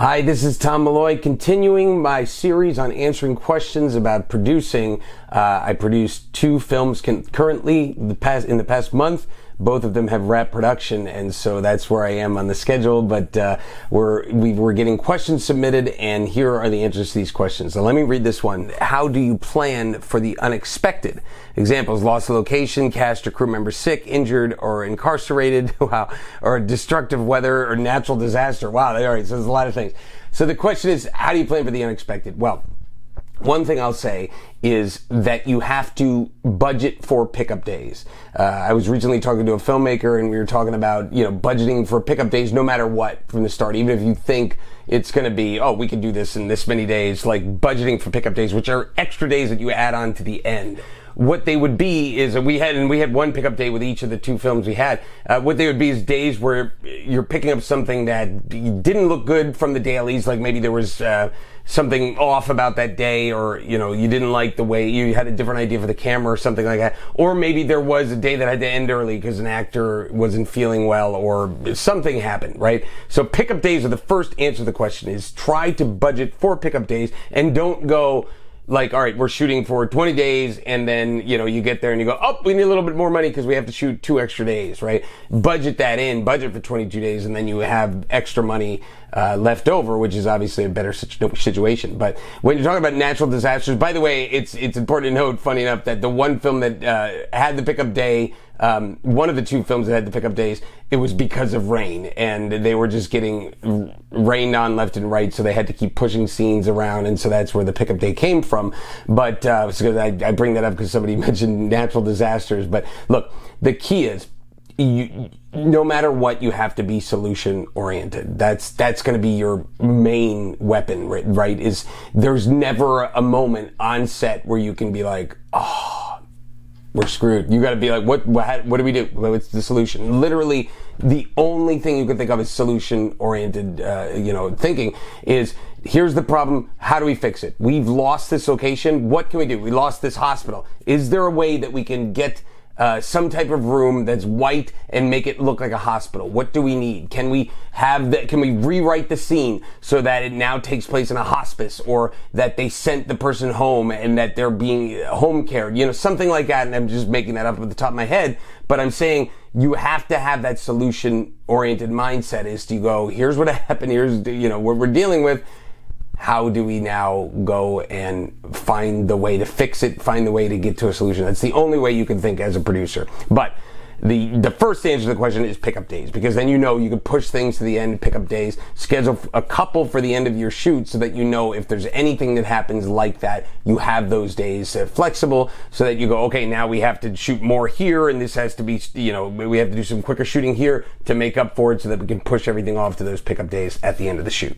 Hi, this is Tom Malloy, continuing my series on answering questions about producing. I produced 2 films currently in the past month. Both of them have wrapped production, and so that's where I am on the schedule. But we're getting questions submitted, and here are the answers to these questions. So let me read this one. How do you plan for the unexpected? Examples: loss of location, cast or crew member sick, injured, or incarcerated. Wow. Or destructive weather or natural disaster. Wow. All right. So there's a lot of things. So the question is, how do you plan for the unexpected? Well, one thing I'll say is that you have to budget for pickup days. I was recently talking to a filmmaker, and we were talking about, budgeting for pickup days no matter what from the start. Even if you think it's going to be, we can do this in this many days, like budgeting for pickup days, which are extra days that you add on to the end. What they would be is we had one pickup day with each of the 2 films we had. What they would be is days where you're picking up something that didn't look good from the dailies, like maybe there was something off about that day, or you didn't like the way you had a different idea for the camera or something like that, or maybe there was a day that had to end early because an actor wasn't feeling well or something happened, right? So pickup days are the first answer to the question. Is try to budget for pickup days, and don't go like, all right, we're shooting for 20 days, and then, you get there and you go, we need a little bit more money because we have to shoot 2 extra days, right? Budget that in, budget for 22 days, and then you have extra money left over, which is obviously a better situation. But when you're talking about natural disasters, by the way, it's important to note, funny enough, that the one film that had the pickup day, one of the 2 films that had the pickup days, it was because of rain, and they were just getting rained on left and right, so they had to keep pushing scenes around, and so that's where the pickup day came from. But I bring that up because somebody mentioned natural disasters. But look, the key is, no matter what, you have to be solution oriented. That's going to be your main weapon, right? Is there's never a moment on set where you can be like, we're screwed. You got to be like, what do we do? What's the solution? Literally, the only thing you can think of is solution-oriented, thinking is, here's the problem. How do we fix it? We've lost this location. What can we do? We lost this hospital. Is there a way that we can get some type of room that's white and make it look like a hospital? What do we need? Can we have that? Can we rewrite the scene so that it now takes place in a hospice, or that they sent the person home and that they're being home cared? Something like that. And I'm just making that up at the top of my head, but I'm saying you have to have that solution-oriented mindset. Is to go, here's what happened. Here's what we're dealing with. How do we now go and find the way to fix it, find the way to get to a solution? That's the only way you can think as a producer. But the first answer to the question is pickup days, because then you can push things to the end, pickup days, schedule a couple for the end of your shoot so that if there's anything that happens like that, you have those days flexible, so that you go, okay, now we have to shoot more here, and this has to be, we have to do some quicker shooting here to make up for it, so that we can push everything off to those pickup days at the end of the shoot.